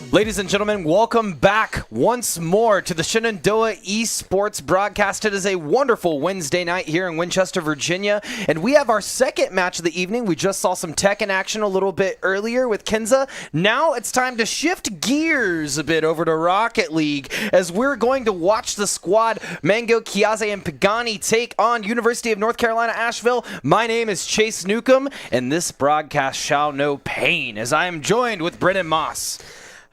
Ladies and gentlemen, welcome back once more to the Shenandoah Esports broadcast. It is a wonderful Wednesday night here in Winchester, Virginia, and we have our second match of the evening. We just saw some tech in action a little bit earlier with Kenza. Now it's time to shift gears a bit over to Rocket League as we're going to watch the squad Mango, Kiaze, and Pagani take on University of North Carolina, Asheville. My name is Chase Newcomb, and this broadcast shall know pain as I am joined with Brennan Moss.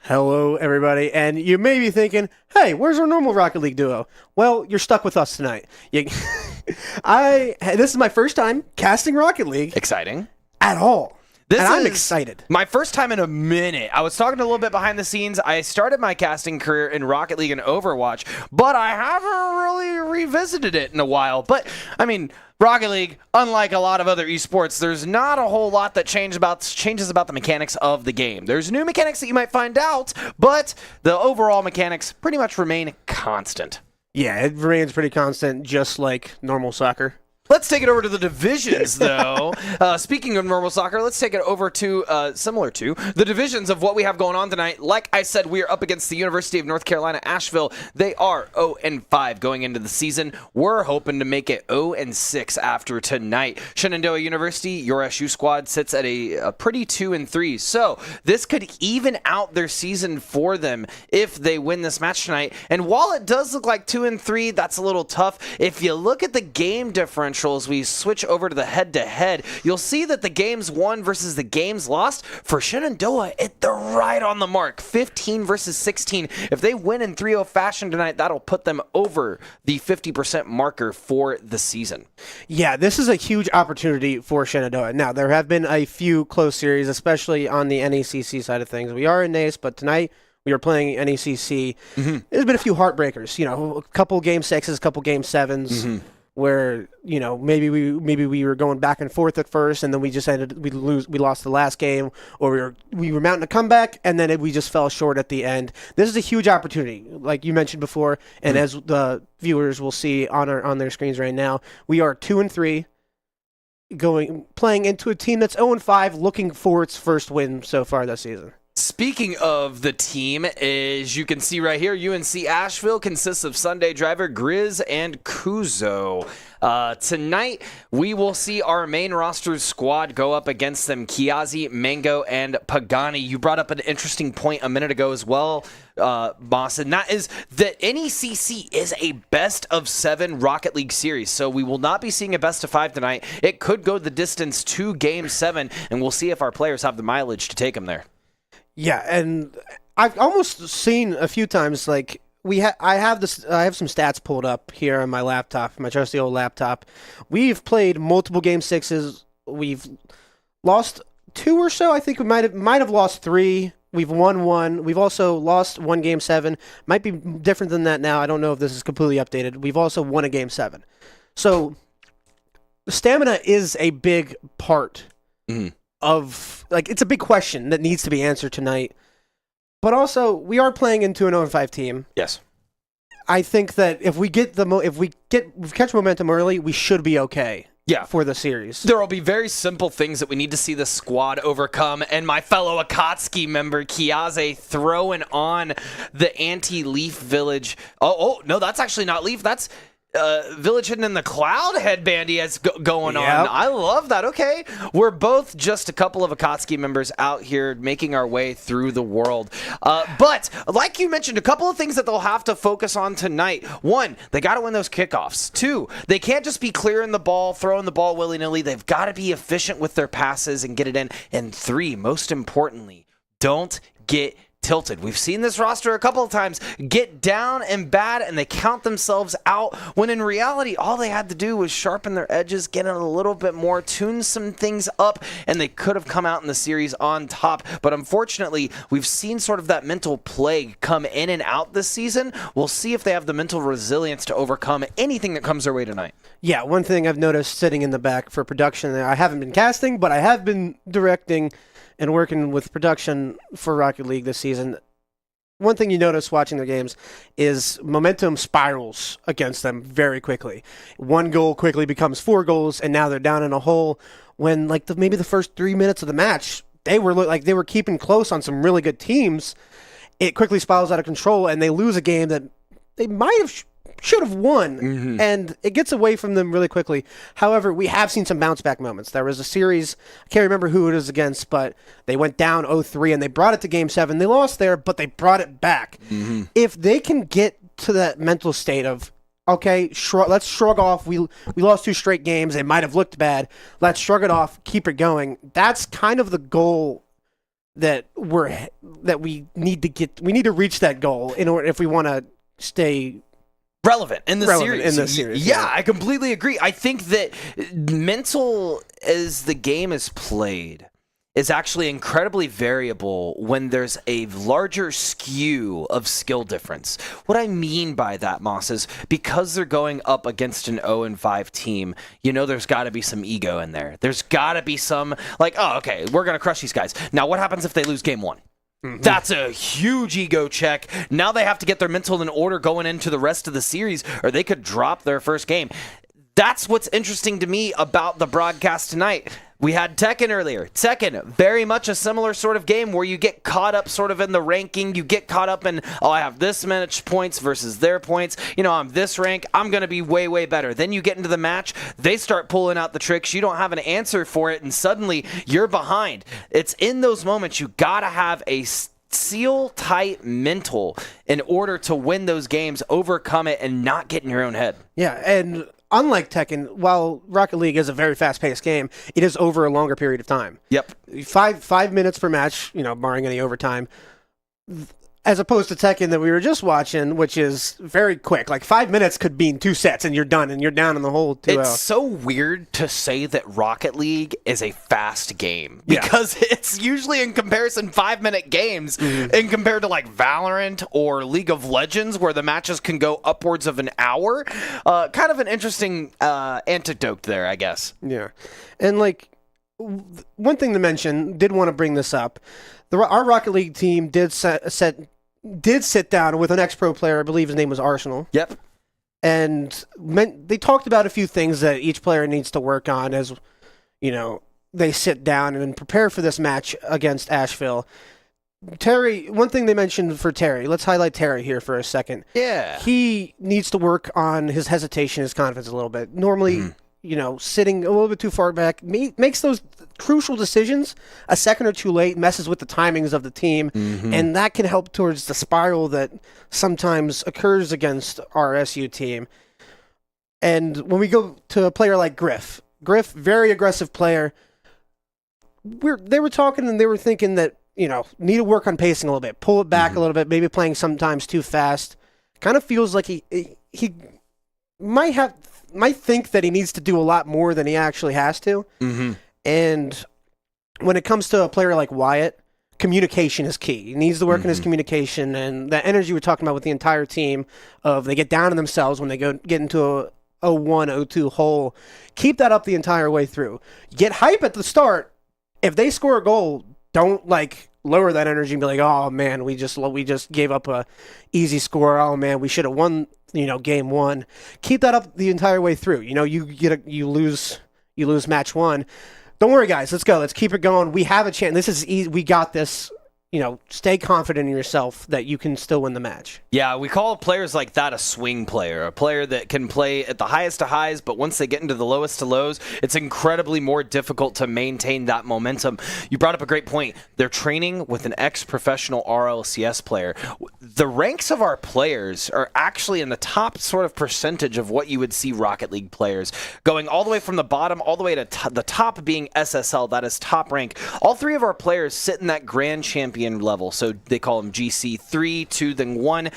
Hello, everybody, and you may be thinking, hey, where's our normal Rocket League duo? Well, you're stuck with us tonight. This is my first time casting Rocket League. Exciting. At all. I'm excited. My first time in a minute. I was talking a little bit behind the scenes. I started my casting career in Rocket League and Overwatch, but I haven't really revisited it in a while. But, I mean, Rocket League, unlike a lot of other esports, there's not a whole lot that changes about the mechanics of the game. There's new mechanics that you might find out, but the overall mechanics pretty much remain constant. Yeah, it remains pretty constant, just like normal soccer. Let's take it over to the divisions, though. Speaking of normal soccer, let's take it over to, similar to, the divisions of what we have going on tonight. Like I said, we are up against the University of North Carolina, Asheville. They are 0-5 going into the season. We're hoping to make it 0-6 after tonight. Shenandoah University, your SU squad, sits at a pretty 2-3. So this could even out their season for them if they win this match tonight. And while it does look like 2-3, that's a little tough. If you look at the game differential, as we switch over to the head-to-head, you'll see that the games won versus the games lost for Shenandoah, they're right on the mark, 15 versus 16. If they win in 3-0 fashion tonight, that'll put them over the 50% marker for the season. Yeah, this is a huge opportunity for Shenandoah. Now, there have been a few close series, especially on the NECC side of things. We are in NACE, but tonight we are playing NECC. Mm-hmm. There's been a few heartbreakers, a couple game 6s, a couple game 7s. Mm-hmm. Where maybe we were going back and forth at first, and then we lost the last game, or we were mounting a comeback, and then we just fell short at the end. This is a huge opportunity, like you mentioned before, and as the viewers will see on their screens right now, we are 2-3, playing into a team that's 0-5, looking for its first win so far this season. Speaking of the team, as you can see right here, UNC Asheville consists of Sunday Driver, Grizz, and Kuzo. Tonight, we will see our main roster squad go up against them, Kiaze, Mango, and Pagani. You brought up an interesting point a minute ago as well, Moss, and that is that NECC is a best-of-7 Rocket League series, so we will not be seeing a best-of-5 tonight. It could go the distance to Game 7, and we'll see if our players have the mileage to take them there. Yeah, and I've almost seen a few times, like, I have some stats pulled up here on my laptop, my trusty old laptop. We've played multiple game 6s. We've lost 2 or so. I think we might have lost 3. We've won 1. We've also lost 1 game 7. Might be different than that now. I don't know if this is completely updated. We've also won a game 7. So stamina is a big part. Mm-hmm. It's a big question that needs to be answered tonight. But also, we are playing into an 0-5 team. Yes. I think that if we catch momentum early, we should be okay. Yeah. For the series. There will be very simple things that we need to see the squad overcome, and my fellow Akatsuki member, Kiaze, throwing on the anti-Leaf Village. Oh, no, that's actually not Leaf. That's Village Hidden in the Cloud headband he has going on. I love that. Okay. We're both just a couple of Akatsuki members out here making our way through the world. But like you mentioned, a couple of things that they'll have to focus on tonight. 1, they got to win those kickoffs. 2, they can't just be clearing the ball, throwing the ball willy-nilly. They've got to be efficient with their passes and get it in. And 3, most importantly, don't get tilted. We've seen this roster a couple of times get down and bad, and they count themselves out, when in reality, all they had to do was sharpen their edges, get it a little bit more, tune some things up, and they could have come out in the series on top. But unfortunately, we've seen sort of that mental plague come in and out this season. We'll see if they have the mental resilience to overcome anything that comes their way tonight. Yeah, one thing I've noticed sitting in the back for production, I haven't been casting, but I have been directing and working with production for Rocket League this season. One thing you notice watching their games is momentum spirals against them very quickly. One goal quickly becomes 4 goals, and now they're down in a hole when maybe the first 3 minutes of the match, they were keeping close on some really good teams. It quickly spirals out of control, and they lose a game that they might have should have won, and it gets away from them really quickly. However, we have seen some bounce-back moments. There was a series, I can't remember who it was against, but they went down 0-3, and they brought it to Game 7. They lost there, but they brought it back. If they can get to that mental state of, okay, let's shrug off. We lost 2 straight games. They might have looked bad. Let's shrug it off, keep it going. That's kind of the goal that we need to get. We need to reach that goal in order if we want to stay relevant in the series. Yeah, I completely agree. I think that mental, as the game is played, is actually incredibly variable when there's a larger skew of skill difference. What I mean by that, Moss, is because they're going up against an 0-5 team, there's got to be some ego in there. There's got to be some, oh, okay, we're going to crush these guys. Now, what happens if they lose game 1? That's a huge ego check. Now they have to get their mental in order going into the rest of the series, or they could drop their first game. That's what's interesting to me about the broadcast tonight. We had Tekken earlier. Tekken, very much a similar sort of game where you get caught up sort of in the ranking. You get caught up in, I have this much points versus their points. I'm this rank. I'm going to be way, way better. Then you get into the match. They start pulling out the tricks. You don't have an answer for it, and suddenly you're behind. It's in those moments you got to have a seal-tight mental in order to win those games, overcome it, and not get in your own head. Yeah, and unlike Tekken, while Rocket League is a very fast-paced game, it is over a longer period of time. Yep. 5 minutes per match, barring any overtime. As opposed to Tekken that we were just watching, which is very quick. 5 minutes could mean 2 sets, and you're done, and you're down in the hole 2-0. It's so weird to say that Rocket League is a fast game because it's usually in comparison 5-minute games and compared to Valorant or League of Legends where the matches can go upwards of an hour. Kind of an interesting anecdote there, I guess. Yeah. And one thing to mention, did want to bring this up. Our Rocket League team did sit down with an ex-pro player. I believe his name was Arsenal. Yep. And they talked about a few things that each player needs to work on as, they sit down and prepare for this match against Asheville. Terry, one thing they mentioned for Terry, let's highlight Terry here for a second. Yeah. He needs to work on his hesitation, his confidence a little bit. Normally, sitting a little bit too far back makes those crucial decisions a second or too late, messes with the timings of the team, and that can help towards the spiral that sometimes occurs against our SU team. And when we go to a player like Griff, very aggressive player, they were talking and they were thinking that, need to work on pacing a little bit, pull it back a little bit, maybe playing sometimes too fast. Kind of feels like he might think that he needs to do a lot more than he actually has to. And when it comes to a player like Wyatt, communication is key. He needs to work on his communication, and that energy we're talking about with the entire team of they get down on themselves when they get into a 0-1, 0-2 hole. Keep that up the entire way through. Get hype at the start. If they score a goal, don't lower that energy and be like, oh man, we just gave up a easy score. Oh man, we should have won, game 1. Keep that up the entire way through. You lose match 1. Don't worry, guys. Let's go. Let's keep it going. We have a chance. This is easy. We got this. Stay confident in yourself that you can still win the match. Yeah, we call players like that a swing player, a player that can play at the highest of highs, but once they get into the lowest of lows, it's incredibly more difficult to maintain that momentum. You brought up a great point. They're training with an ex-professional RLCS player. the ranks of our players are actually in the top sort of percentage of what you would see Rocket League players, going all the way from the bottom all the way to the top being SSL, that is top rank. All three of our players sit in that grand champion level, so they call them GC3, 2, then 1.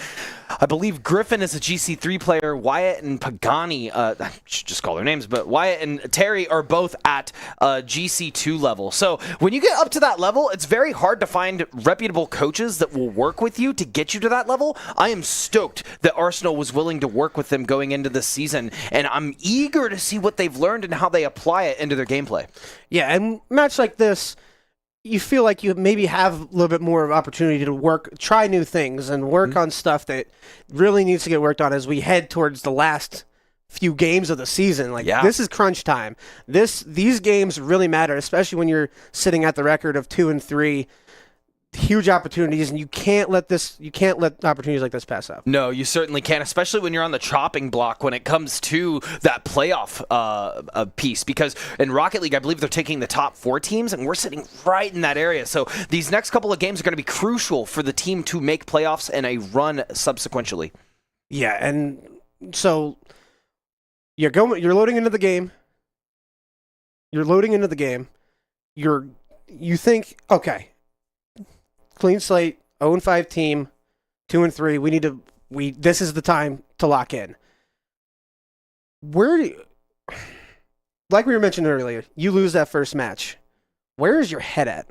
I believe Griffin is a GC3 player. Wyatt and Pagani, I should just call their names, but Wyatt and Terry are both at GC2 level. So when you get up to that level, it's very hard to find reputable coaches that will work with you to get you to that level. I am stoked that Arsenal was willing to work with them going into this season, and I'm eager to see what they've learned and how they apply it into their gameplay. Yeah, and match like this, you feel like you maybe have a little bit more of opportunity to try new things and work on stuff that really needs to get worked on as we head towards the last few games of the season. This is crunch time. These games really matter, especially when you're sitting at the record of 2 and 3. Huge opportunities, and you can't let opportunities like this pass up. No, you certainly can't, especially when you're on the chopping block when it comes to that playoff piece, because in Rocket League, I believe they're taking the top 4 teams, and we're sitting right in that area. So these next couple of games are going to be crucial for the team to make playoffs and a run subsequently. Yeah, and so you're loading into the game. You think, okay, clean slate, 0-5 team, 2 and 3. This is the time to lock in. Like we were mentioning earlier, you lose that first match. Where is your head at?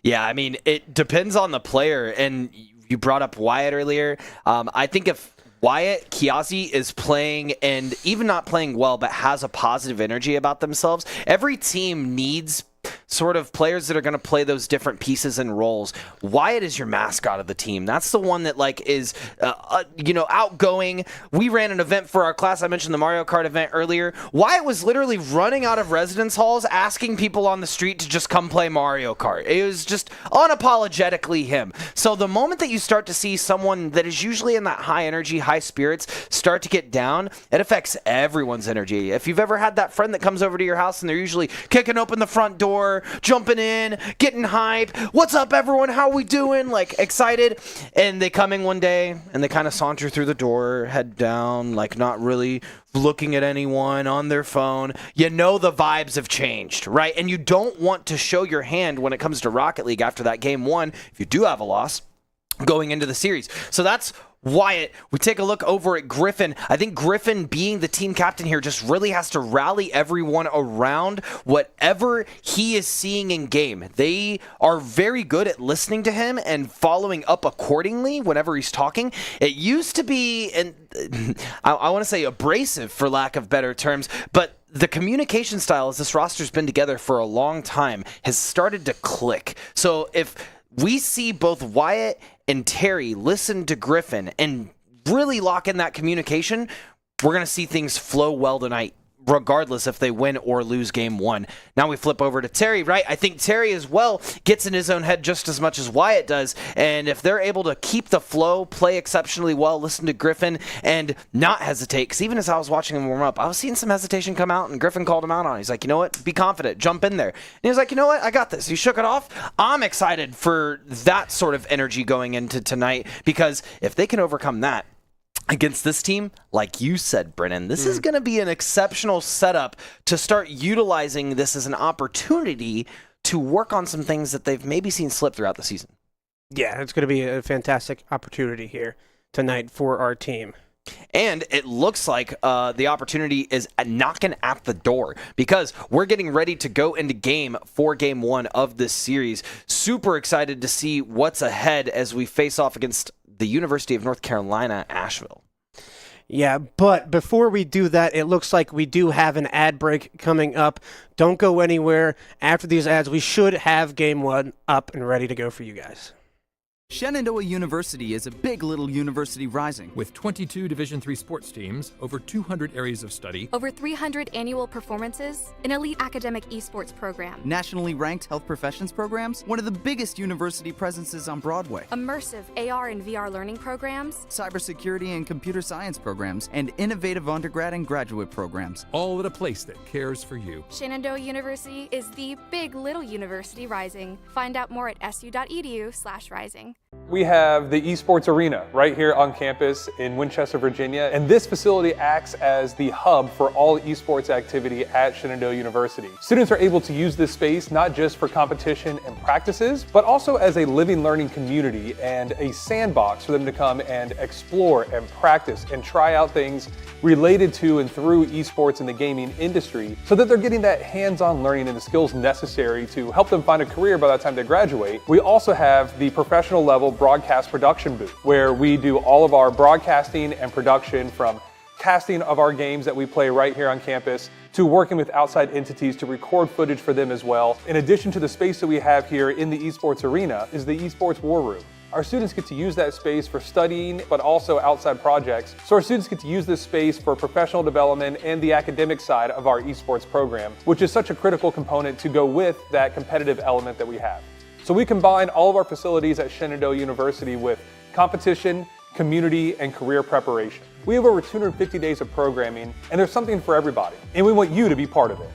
Yeah, I mean, it depends on the player, and you brought up Wyatt earlier. I think if Wyatt Kiazi is playing, and even not playing well, but has a positive energy about themselves, every team needs sort of players that are going to play those different pieces and roles. Wyatt is your mascot of the team. That's the one that is outgoing. We ran an event for our class. I mentioned the Mario Kart event earlier. Wyatt was literally running out of residence halls, asking people on the street to just come play Mario Kart. It was just unapologetically him. So the moment that you start to see someone that is usually in that high energy, high spirits start to get down, it affects everyone's energy. If you've ever had that friend that comes over to your house and they're usually kicking open the front door, jumping in, getting hype. What's up, everyone? How we doing? Excited. And they come in one day and they kind of saunter through the door, head down, not really looking at anyone, on their phone. The vibes have changed, right? And you don't want to show your hand when it comes to Rocket League after that game 1, if you do have a loss, going into the series. So that's Wyatt. We take a look over at Griffin. I think Griffin, being the team captain here, just really has to rally everyone around whatever he is seeing in game. They are very good at listening to him and following up accordingly whenever he's talking. It used to be, and I want to say abrasive for lack of better terms, but the communication style, as this roster's been together for a long time, has started to click. So if we see both Wyatt and Terry listen to Griffin and really lock in that communication, we're going to see things flow well tonight, regardless if they win or lose game 1. Now we flip over to Terry, right? I think Terry as well gets in his own head just as much as Wyatt does, and if they're able to keep the flow, play exceptionally well, listen to Griffin, and not hesitate, because even as I was watching him warm up, I was seeing some hesitation come out, and Griffin called him out on it. He's like, you know what? Be confident. Jump in there. And he was like, you know what? I got this. He shook it off. I'm excited for that sort of energy going into tonight, because if they can overcome that against this team, like you said, Brennan, this is going to be an exceptional setup to start utilizing this as an opportunity to work on some things that they've maybe seen slip throughout the season. Yeah, it's going to be a fantastic opportunity here tonight for our team. And it looks like the opportunity is knocking at the door, because we're getting ready to go into game 1 of this series. Super excited to see what's ahead as we face off against the University of North Carolina, Asheville. Yeah, but before we do that, it looks like we do have an ad break coming up. Don't go anywhere. After these ads, we should have game 1 up and ready to go for you guys. Shenandoah University is a big little university rising. With 22 Division III sports teams, over 200 areas of study, over 300 annual performances, an elite academic esports program, nationally ranked health professions programs, one of the biggest university presences on Broadway, immersive AR and VR learning programs, cybersecurity and computer science programs, and innovative undergrad and graduate programs. all at a place that cares for you. Shenandoah University is the big little university rising. Find out more at su.edu/rising. We have the Esports Arena right here on campus in Winchester, Virginia, and this facility acts as the hub for all esports activity at Shenandoah University. Students are able to use this space not just for competition and practices, but also as a living learning community and a sandbox for them to come and explore and practice and try out things related to and through esports in the gaming industry, so that they're getting that hands-on learning and the skills necessary to help them find a career by the time they graduate. We also have the professional level broadcast production booth, where we do all of our broadcasting and production, from casting of our games that we play right here on campus to working with outside entities to record footage for them as well. In addition to the space that we have here in the Esports Arena is the Esports War Room. Our students get to use that space for studying, but also outside projects. So our students get to use this space for professional development and the academic side of our esports program, which is such a critical component to go with that competitive element that we have. So we combine all of our facilities at Shenandoah University with competition, community, and career preparation. We have over 250 days of programming, and there's something for everybody, and we want you to be part of it.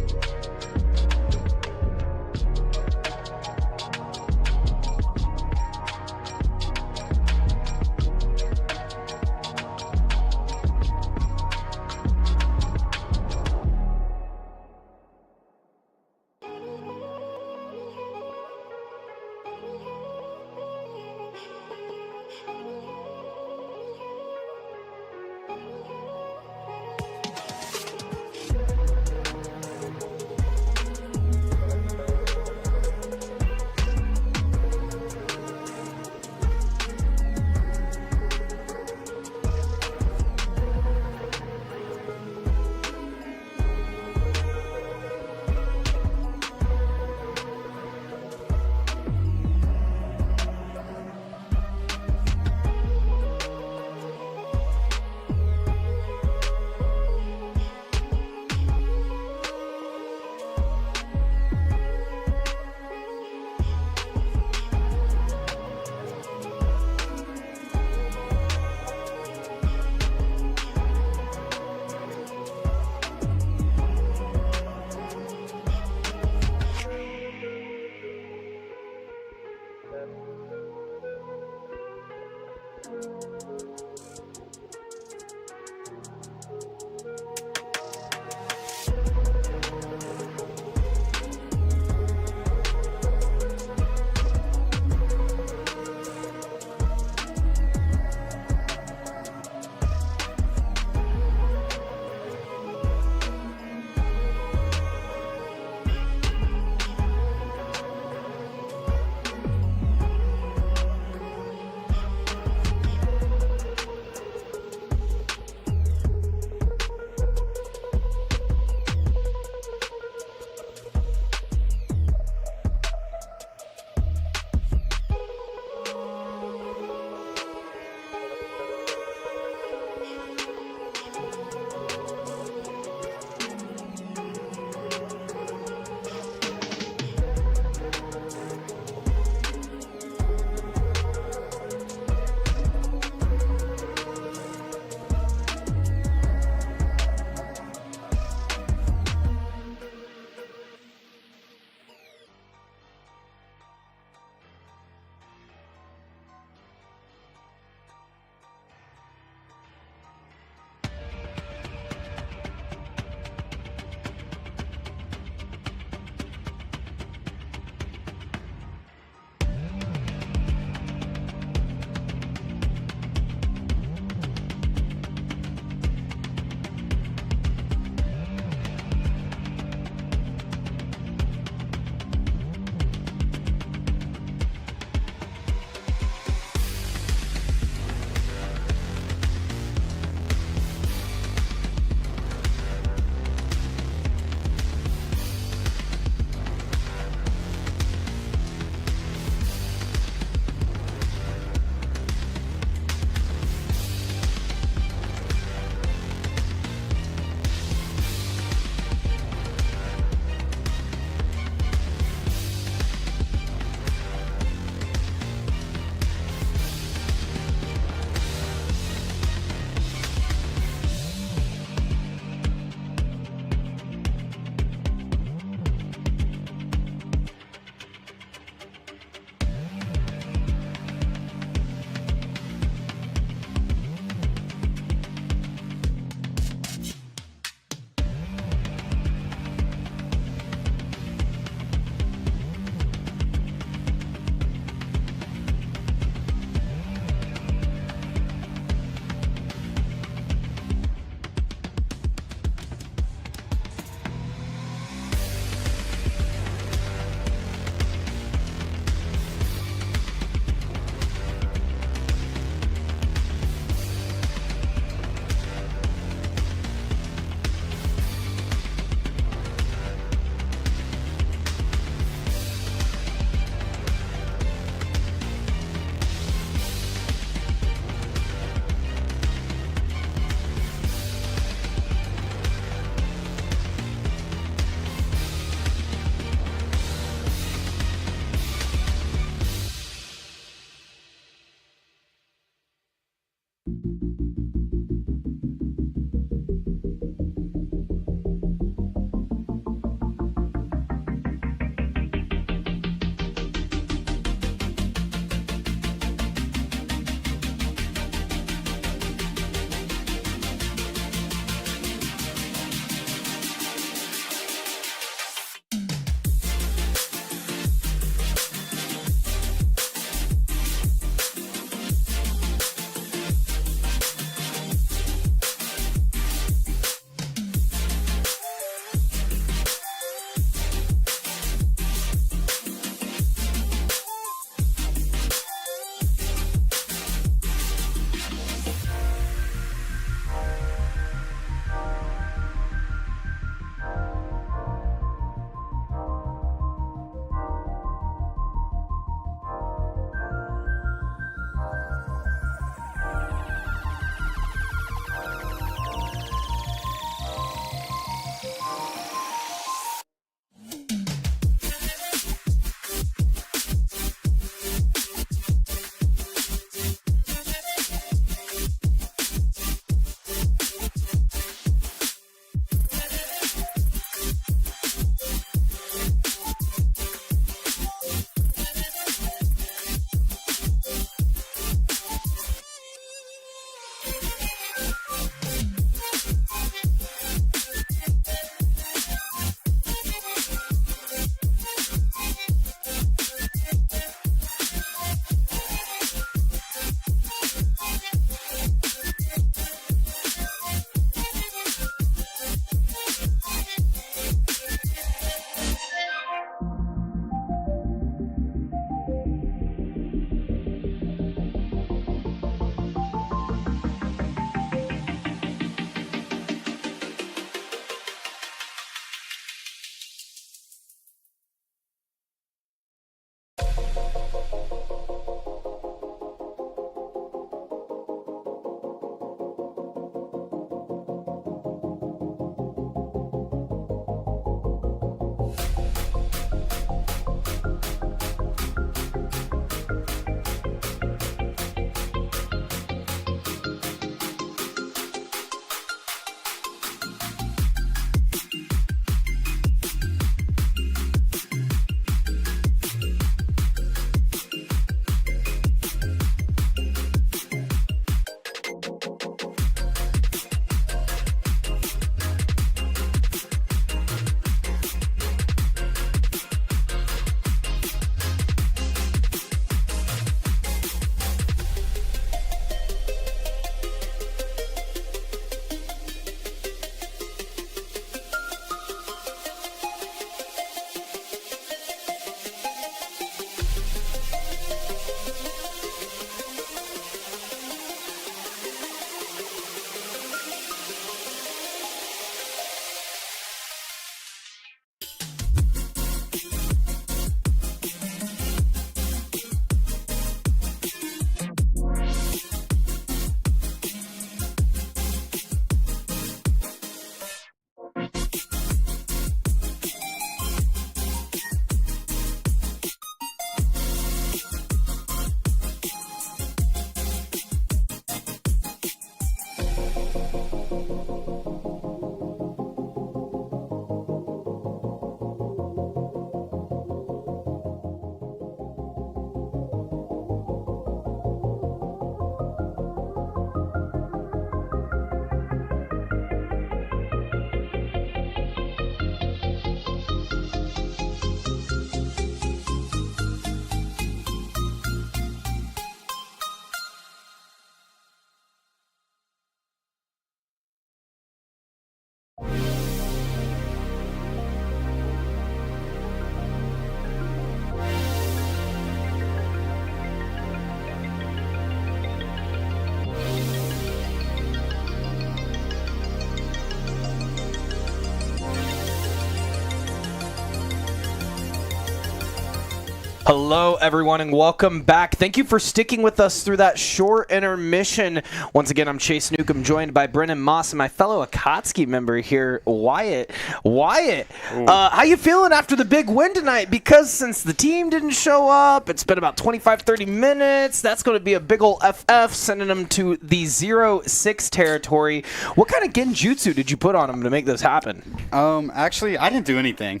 Hello, everyone, and welcome back. Thank you for sticking with us through that short intermission. Once again, I'm Chase Newcomb, joined by Brennan Moss and my fellow Akatsuki member here, Wyatt. Wyatt, how you feeling after the big win tonight? Because since the team didn't show up, it's been about 25, 30 minutes. That's going to be a big ol' FF, sending them to the 0-6 territory. What kind of genjutsu did you put on them to make this happen? Actually, I didn't do anything.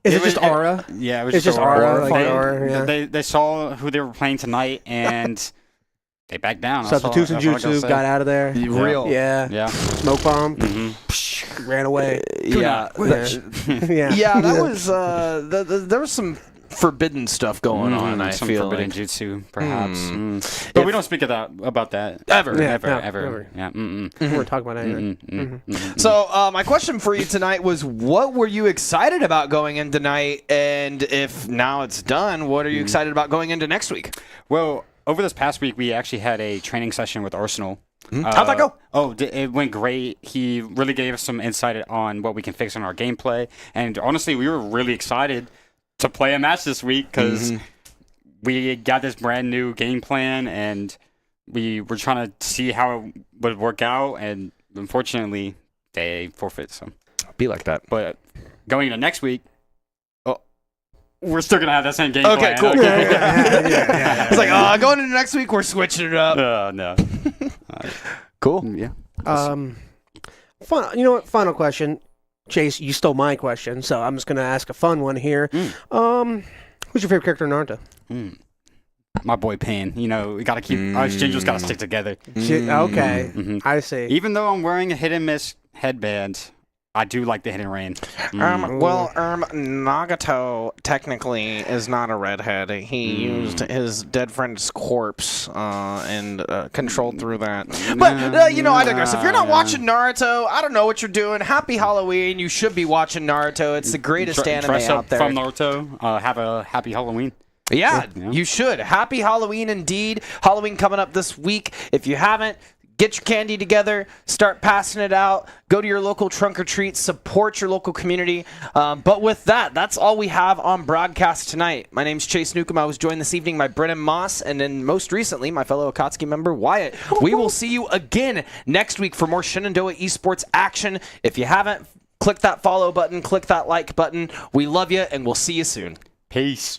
Is it just aura? Yeah, it was It's just aura. Like aura, yeah. They saw who they were playing tonight, and they backed down. Substitution jutsu, got out of there. Real. Yeah. Yeah. Smoke bomb. Ran away. Yeah. Yeah. That was, there was some forbidden stuff going on, I some feel forbidden like. jutsu, perhaps. But we don't speak about that. Ever. Yeah, Ever. no, Ever. never. Yeah. We're talking about anything. So my question for you tonight was, what were you excited about going in tonight? And if now it's done, what are you excited about going into next week? Well, over this past week, we actually had a training session with Arsenal. How'd that go? It went great. He really gave us some insight on what we can fix on our gameplay. And honestly, we were really excited to play a match this week because we got this brand new game plan and we were trying to see how it would work out. And unfortunately, they forfeit. So Be like that. but going into next week, we're still gonna have that same game Okay, plan. cool. Yeah. It's like, going into next week, we're switching it up. No. Cool. Yeah. You know what? Final question. Chase, you stole my question, so I'm just going to ask a fun one here. Who's your favorite character in Naruto? My boy Pain. You know, we gotta keep our exchanges gotta stick together. Okay, I see. Even though I'm wearing a hit and miss headband, I do like the hidden rain. Nagato technically is not a redhead. He used his dead friend's corpse and controlled through that. But, I digress. If you're not watching Naruto, I don't know what you're doing. Happy Halloween. You should be watching Naruto. It's the greatest anime Dress out up there. from Naruto. Have a happy Halloween. Yeah, you should. Happy Halloween indeed. Halloween coming up this week. If you haven't, get your candy together, start passing it out, go to your local trunk or treat, support your local community. But with that, that's all we have on broadcast tonight. My name's Chase Newcomb. I was joined this evening by Brennan Moss and then most recently my fellow Akatsuki member Wyatt. We will see you again next week for more Shenandoah Esports action. If you haven't, click that follow button, click that like button. We love you and we'll see you soon. Peace.